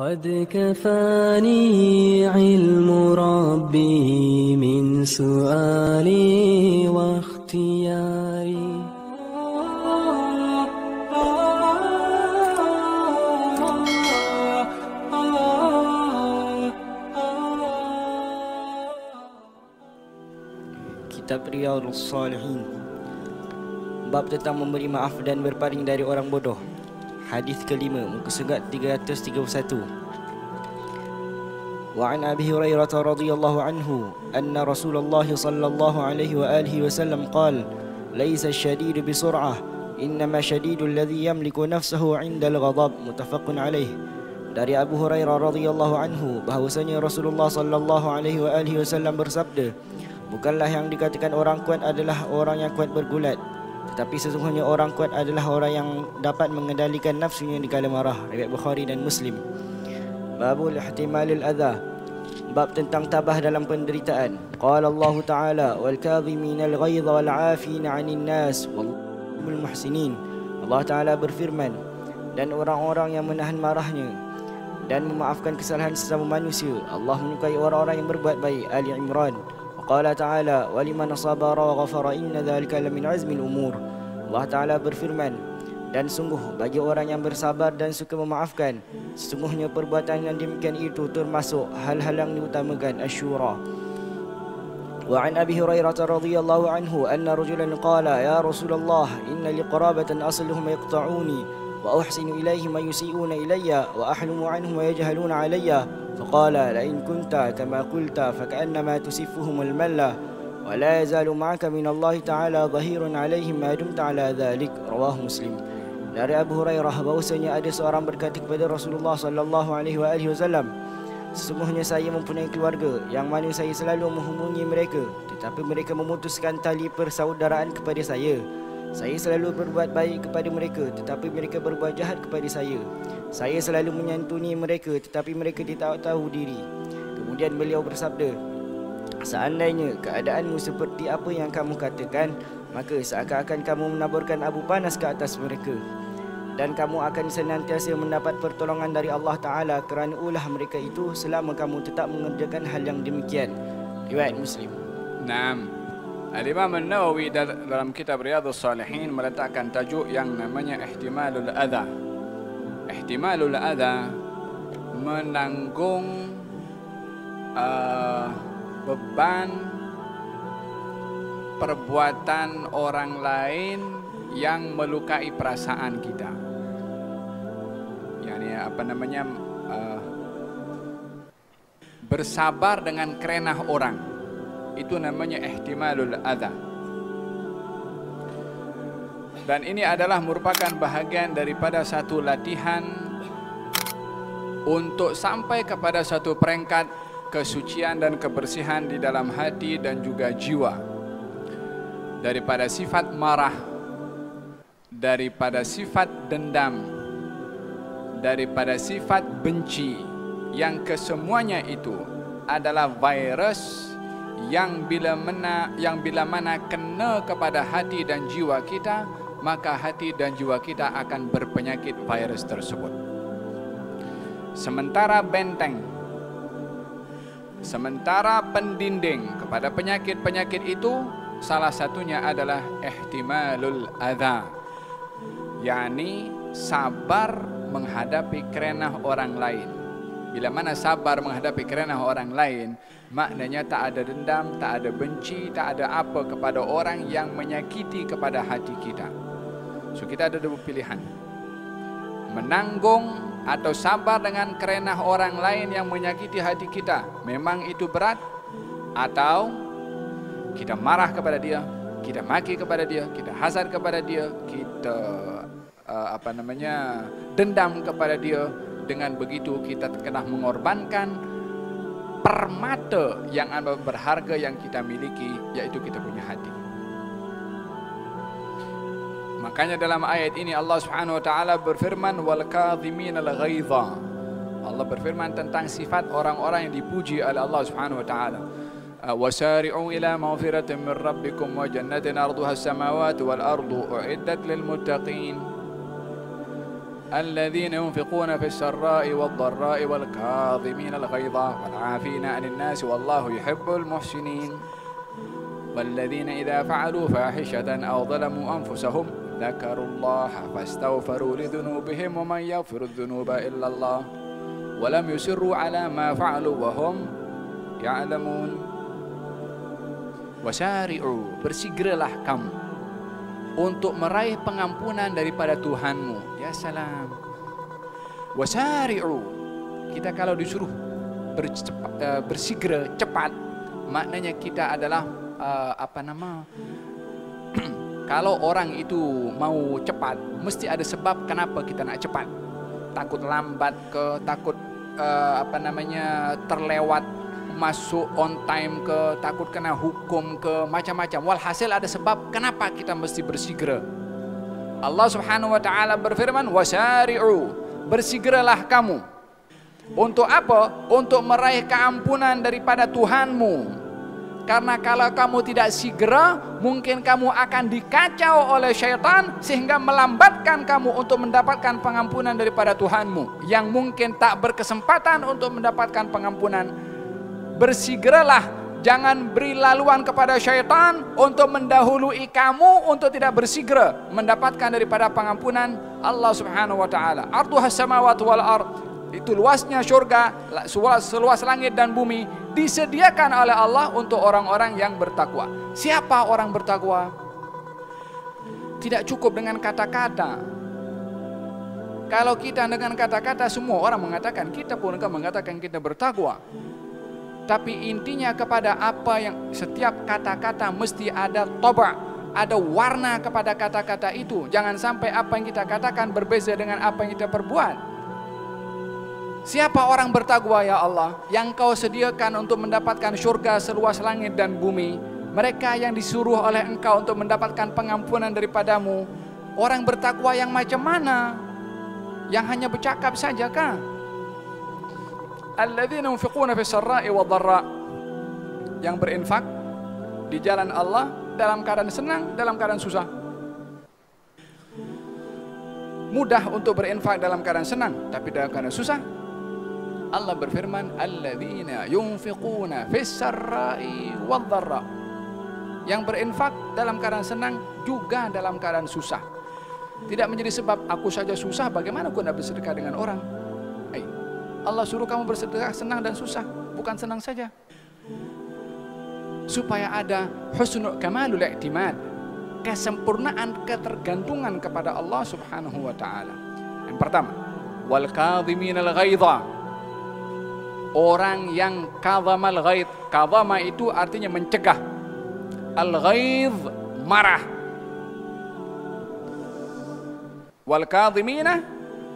قد كفاني علم ربي من سؤالي واختياري. Kitab Riyadhus Shalihin, bab tentang memberi maaf dan berpaling dari orang bodoh. Hadis kelima, muka surat 331. Wa an Abi Hurairah radhiyallahu anhu anna Rasulullah sallallahu alaihi wa alihi wasallam qala laisa ash-shadidu bi sur'ah innama shadidu alladhi yamliku nafsahu 'inda al-ghadab. Muttafaqun alaih. Dari Abu Hurairah radhiyallahu anhu bahwasanya Rasulullah sallallahu alaihi wa alihi wasallam bersabda, bukanlah yang dikatakan orang kuat adalah orang yang kuat bergulat, tetapi sesungguhnya orang kuat adalah orang yang dapat mengendalikan nafsunya di kala marah. Riwayat Bukhari dan Muslim. Babul ihtimalil adha, bab tentang tabah dalam penderitaan. Qala Allah Ta'ala wal kadhiminal ghaidha wal 'afina 'anil nas wal muhsinin. Allah Ta'ala berfirman, dan orang-orang yang menahan marahnya dan memaafkan kesalahan sesama manusia. Allah menyukai orang-orang yang berbuat baik. Ali Imran. Qala Ta'ala waliman sabara wa ghafara inna dhalika lamin azmil umur. Allah Ta'ala berfirman, dan sungguh bagi orang yang bersabar dan suka memaafkan, sesungguhnya perbuatan yang demikian itu termasuk hal-hal yang diutamakan. Asy-Syura. Wa an Abi Hurairah radhiyallahu anhu anna rajulan qala ya Rasulullah inna li qarabatan asluhum yaqta'uni wa uhsinu ilayhim wa yusi'una ilayya wa ahlumu anhum wa yajhaluna alayya. فقال لئن كنت كما قلت فكأنما تسفهم الملة ولا يزال معك من الله تعالى ظهير عليهم ما دمت على ذلك. رواه Muslim. Dari Abu Hurairah bahwasanya ada seorang berkata kepada Rasulullah sallallahu alaihi wasallam, sesungguhnya saya mempunyai keluarga yang mana saya selalu menghubungi mereka, tetapi mereka memutuskan tali persaudaraan kepada saya. Saya selalu berbuat baik kepada mereka, tetapi mereka berbuat jahat kepada saya. Saya selalu menyantuni mereka, tetapi mereka tidak tahu diri. Kemudian beliau bersabda, seandainya keadaanmu seperti apa yang kamu katakan, maka seakan-akan kamu menaburkan abu panas ke atas mereka, dan kamu akan senantiasa mendapat pertolongan dari Allah Ta'ala kerana ulah mereka itu selama kamu tetap mengerjakan hal yang demikian. Riwayat Muslim. Naam. Al-Imam An-Nawawi dalam kitab Riyadhus Shalihin meletakkan tajuk yang namanya ihtimalul adha. Ihtimalul adha, menanggung beban perbuatan orang lain yang melukai perasaan kita. Yani bersabar dengan kerenah orang. Itu namanya ihtimalul adha. Dan ini adalah merupakan bahagian daripada satu latihan untuk sampai kepada satu peringkat kesucian dan kebersihan di dalam hati dan juga jiwa, daripada sifat marah, daripada sifat dendam, daripada sifat benci, yang kesemuanya itu adalah virus yang bila mana kena kepada hati dan jiwa kita, maka hati dan jiwa kita akan berpenyakit virus tersebut. Sementara benteng, sementara pendinding kepada penyakit-penyakit itu, salah satunya adalah ihtimalul adha, yakni sabar menghadapi kerenah orang lain. Bila mana sabar menghadapi kerenah orang lain, maknanya tak ada dendam, tak ada benci, tak ada apa kepada orang yang menyakiti kepada hati kita. So kita ada dua pilihan, menanggung atau sabar dengan kerenah orang lain yang menyakiti hati kita. Memang itu berat, atau kita marah kepada dia, kita maki kepada dia, kita hasad kepada dia, kita dendam kepada dia. Dengan begitu kita kena mengorbankan permata yang berharga yang kita miliki, yaitu kita punya hati. Makanya dalam ayat ini Allah Subhanahu wa taala berfirman wal kadhiminal ghaidha. Allah berfirman tentang sifat orang-orang yang dipuji oleh Allah Subhanahu wa taala. Wasari'u ila maghfiratin min rabbikum wa jannatin arduha as-samawati wal ardu u'iddat lil muttaqin. الذين ينفقون في السراء والضراء والكاظمين الغيظ والعافين عن الناس والله يحب المحسنين والذين إذا فعلوا فاحشة أو ظلموا أنفسهم ذكروا الله فاستغفروا لذنوبهم ومن يغفر الذنوب إلا الله ولم يصروا على ما فعلوا وهم يعلمون. Wasari'u, bersegeralah kamu untuk meraih pengampunan daripada Tuhanmu. Ya salam. Wasari'u, kita kalau disuruh bersegera cepat, maknanya kita adalah kalau orang itu mau cepat, mesti ada sebab kenapa kita nak cepat. Takut lambat ke, takut terlewat masuk on time ke, takut kena hukum ke, macam-macam. Walhasil ada sebab kenapa kita mesti bersegera. Allah Subhanahu wa taala berfirman, wasari'u, bersegeralah kamu. Untuk apa? Untuk meraih keampunan daripada Tuhanmu. Karena kalau kamu tidak segera, mungkin kamu akan dikacau oleh syaitan sehingga melambatkan kamu untuk mendapatkan pengampunan daripada Tuhanmu, yang mungkin tak berkesempatan untuk mendapatkan pengampunan. Bersegeralah, jangan beri laluan kepada syaitan untuk mendahului kamu untuk tidak bersegera mendapatkan daripada pengampunan Allah Subhanahu wa taala. Arduhas samawati wal ard, itu luasnya syurga, seluas langit dan bumi, disediakan oleh Allah untuk orang-orang yang bertakwa. Siapa orang bertakwa? Tidak cukup dengan kata-kata. Kalau kita dengan kata-kata, semua orang mengatakan, kita pun akan mengatakan kita bertakwa. Tapi intinya kepada apa yang setiap kata-kata mesti ada toba, ada warna kepada kata-kata itu. Jangan sampai apa yang kita katakan berbeza dengan apa yang kita perbuat. Siapa orang bertakwa ya Allah, yang kau sediakan untuk mendapatkan syurga seluas langit dan bumi? Mereka yang disuruh oleh engkau untuk mendapatkan pengampunan daripadamu. Orang bertakwa yang macam mana? Yang hanya bercakap saja kah? Alladzina yunfiquna fis sarra'i wad dharra, yang berinfak di jalan Allah dalam keadaan senang, dalam keadaan susah. Mudah untuk berinfak dalam keadaan senang, tapi dalam keadaan susah. Allah berfirman, alladzina yunfiquna fis sarra'i wad dharra, yang berinfak dalam keadaan senang juga dalam keadaan susah. Tidak menjadi sebab aku saja susah, bagaimana aku nak bersedekah dengan orang? Allah suruh kamu bersedekah senang dan susah, bukan senang saja. Supaya ada husnul kamalul i'timad, kesempurnaan ketergantungan kepada Allah Subhanahu wa taala. Yang pertama, wal kadhiminal ghaidha, orang yang kadhamal ghaid. Kadhama itu artinya mencegah. Al ghaidh, marah. Wal kadhimina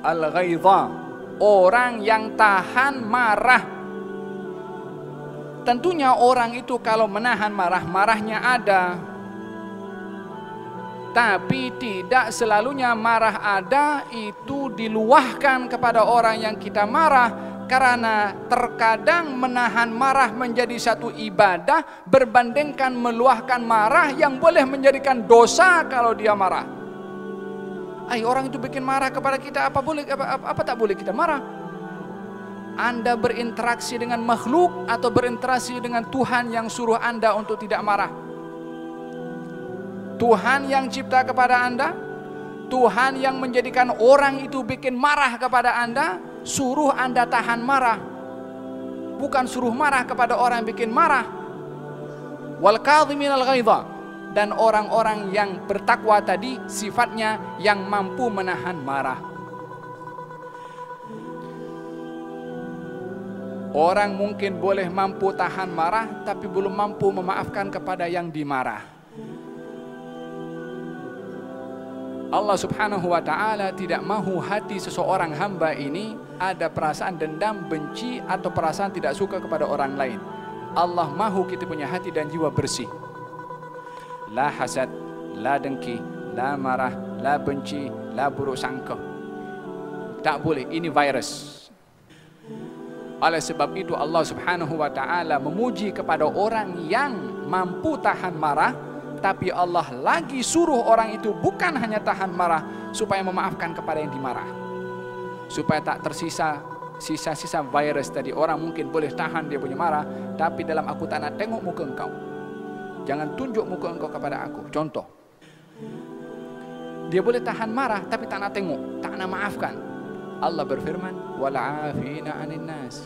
al ghaidha, orang yang tahan marah. Tentunya orang itu kalau menahan marah, marahnya ada. Tapi tidak selalunya marah ada itu diluahkan kepada orang yang kita marah. Karena terkadang menahan marah menjadi satu ibadah berbandingkan meluahkan marah yang boleh menjadikan dosa kalau dia marah. Orang itu bikin marah kepada kita, apa tak boleh kita marah? Anda berinteraksi dengan makhluk atau berinteraksi dengan Tuhan yang suruh Anda untuk tidak marah? Tuhan yang cipta kepada Anda, Tuhan yang menjadikan orang itu bikin marah kepada Anda, suruh Anda tahan marah, bukan suruh marah kepada orang yang bikin marah. Wal kadhiminal ghaidha, dan orang-orang yang bertakwa tadi sifatnya yang mampu menahan marah. Orang mungkin boleh mampu tahan marah, tapi belum mampu memaafkan kepada yang dimarah. Allah Subhanahu wa ta'ala tidak mahu hati seseorang hamba ini ada perasaan dendam, benci, atau perasaan tidak suka kepada orang lain. Allah mahu kita punya hati dan jiwa bersih. La hasad, la dengki, la marah, la benci, la buruk sangka. Tak boleh, ini virus. Oleh sebab itu Allah Subhanahu wa ta'ala memuji kepada orang yang mampu tahan marah, tapi Allah lagi suruh orang itu bukan hanya tahan marah, supaya memaafkan kepada yang dimarah. supaya tak tersisa sisa-sisa virus tadi. Orang mungkin boleh tahan dia punya marah, tapi dalam aku tak nak tengok muka engkau. Jangan tunjuk muka engkau kepada aku. Contoh, dia boleh tahan marah tapi tak nak tengok, tak nak maafkan. Allah berfirman, wal 'afina 'anil nas.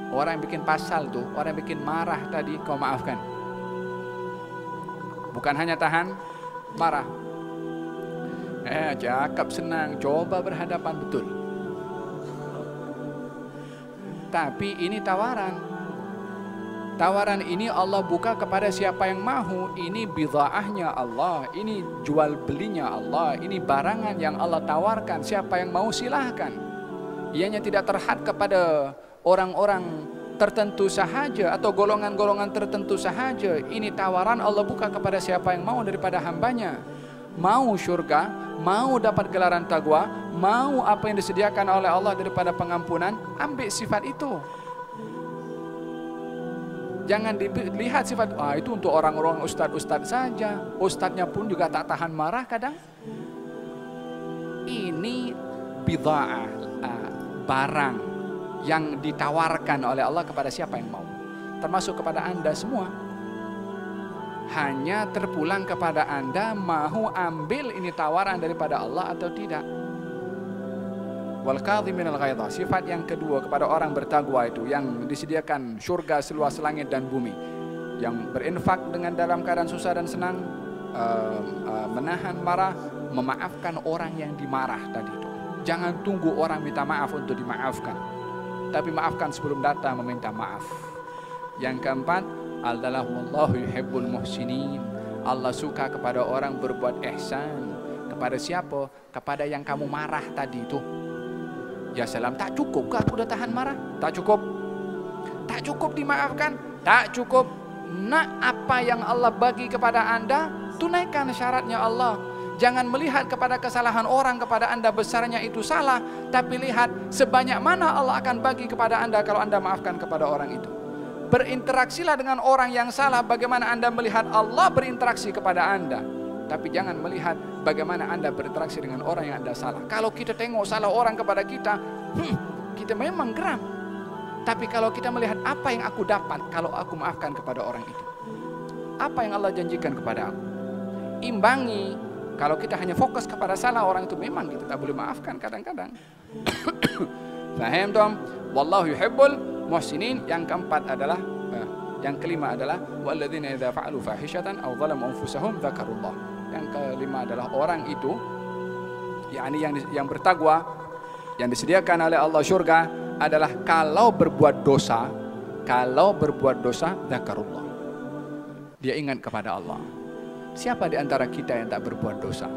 Orang yang bikin pasal tu, orang yang bikin marah tadi kau maafkan. Bukan hanya tahan marah. Cakap senang, coba berhadapan betul. Tapi ini tawaran. Tawaran ini Allah buka kepada siapa yang mahu. Ini bidhaahnya Allah, ini jual belinya Allah, ini barangan yang Allah tawarkan. Siapa yang mau silahkan. Ianya tidak terhad kepada orang-orang tertentu sahaja atau golongan-golongan tertentu sahaja. Ini tawaran Allah buka kepada siapa yang mau daripada hambanya. Mau syurga, mau dapat gelaran taqwa, mau apa yang disediakan oleh Allah daripada pengampunan, ambil sifat itu. Jangan dilihat sifat, itu untuk orang-orang ustadz-ustadz saja. Ustadznya pun juga tak tahan marah kadang. Ini bidha'ah, barang yang ditawarkan oleh Allah kepada siapa yang mau. Termasuk kepada anda semua. Hanya terpulang kepada anda mahu ambil ini tawaran daripada Allah atau tidak. Wal kadhiminal ghaidha, sifat yang kedua kepada orang bertakwa itu, yang disediakan surga seluas langit dan bumi, yang berinfak dengan dalam keadaan susah dan senang, menahan marah, memaafkan orang yang dimarah tadi itu. Jangan tunggu orang minta maaf untuk dimaafkan, tapi maafkan sebelum datang meminta maaf. Yang keempat adalah wallahu yuhibbul muhsinin. Allah suka kepada orang berbuat ihsan. Kepada siapa? Kepada yang kamu marah tadi itu. Ya salam, tak cukup ke aku dah tahan marah? Tak cukup. Tak cukup dimaafkan? Tak cukup. Nak apa yang Allah bagi kepada anda, tunaikan syaratnya Allah. Jangan melihat kepada kesalahan orang kepada anda besarnya itu salah, tapi lihat sebanyak mana Allah akan bagi kepada anda kalau anda maafkan kepada orang itu. Berinteraksilah dengan orang yang salah bagaimana anda melihat Allah berinteraksi kepada anda. Tapi jangan melihat bagaimana anda berinteraksi dengan orang yang anda salah. Kalau kita tengok salah orang kepada kita, kita memang geram. Tapi kalau kita melihat apa yang aku dapat kalau aku maafkan kepada orang itu, apa yang Allah janjikan kepada aku, imbangi. Kalau kita hanya fokus kepada salah orang itu, memang kita tak boleh maafkan kadang-kadang. Faham tom? Wallahu yuhibbul muhsinin. Yang keempat adalah, yang kelima adalah walladzina idza fa'alu fahishatan aw zalamu anfusahum dzakarullah. Yang kelima adalah orang itu, yakni yang bertakwa, yang disediakan oleh Allah surga adalah kalau berbuat dosa dzakarullah. Dia ingat kepada Allah. Siapa di antara kita yang tak berbuat dosa?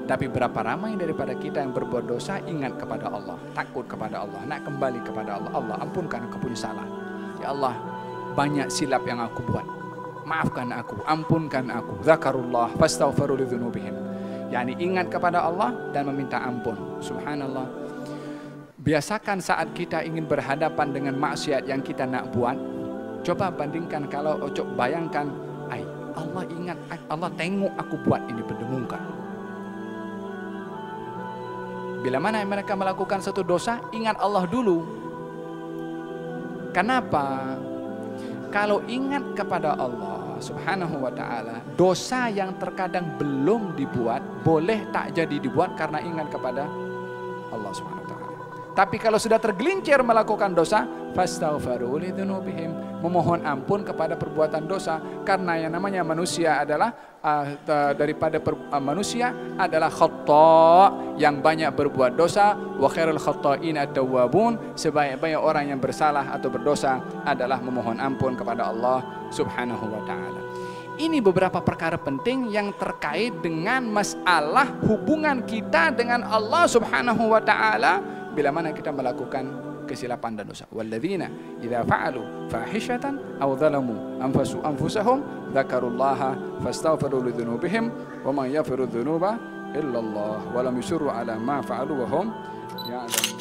Tapi berapa ramai daripada kita yang berbuat dosa ingat kepada Allah, takut kepada Allah, nak kembali kepada Allah. Allah, ampunkan aku punya salah. Ya Allah, banyak silap yang aku buat. Maafkan aku, ampunkan aku. Zakarullah fastaghfiru lidzunubihim. Yani ingat kepada Allah dan meminta ampun. Subhanallah. Biasakan saat kita ingin berhadapan dengan maksiat yang kita nak buat, coba bandingkan kalau bayangkan, Allah ingat, Allah tengok aku buat ini berdengungkan. Bila mana mereka melakukan satu dosa, ingat Allah dulu. Kenapa? Kalau ingat kepada Allah subhanahu wa ta'ala, dosa yang terkadang belum dibuat, boleh tak jadi dibuat karena ingat kepada Allah subhanahu wa ta'ala. Tapi kalau sudah tergelincir melakukan dosa, fastaghfiru lidzunubihim, memohon ampun kepada perbuatan dosa. Karena yang namanya manusia adalah manusia adalah khata', yang banyak berbuat dosa. Wa khairul khata'in at-tawwabun, sebaik-baik orang yang bersalah atau berdosa adalah memohon ampun kepada Allah subhanahu wa ta'ala. Ini beberapa perkara penting yang terkait dengan masalah hubungan kita dengan Allah subhanahu wa ta'ala bila mana kita melakukan kesilapan dan dosa. Walladzina idza fa'alu fahishatan aw zalamu anfusahum dzakarullaha fastaghfiru lidzunubihim wa man yaghfiru dzunuba illa Allah wa lam yusirru ala ma fa'alu wa hum ya'lamun.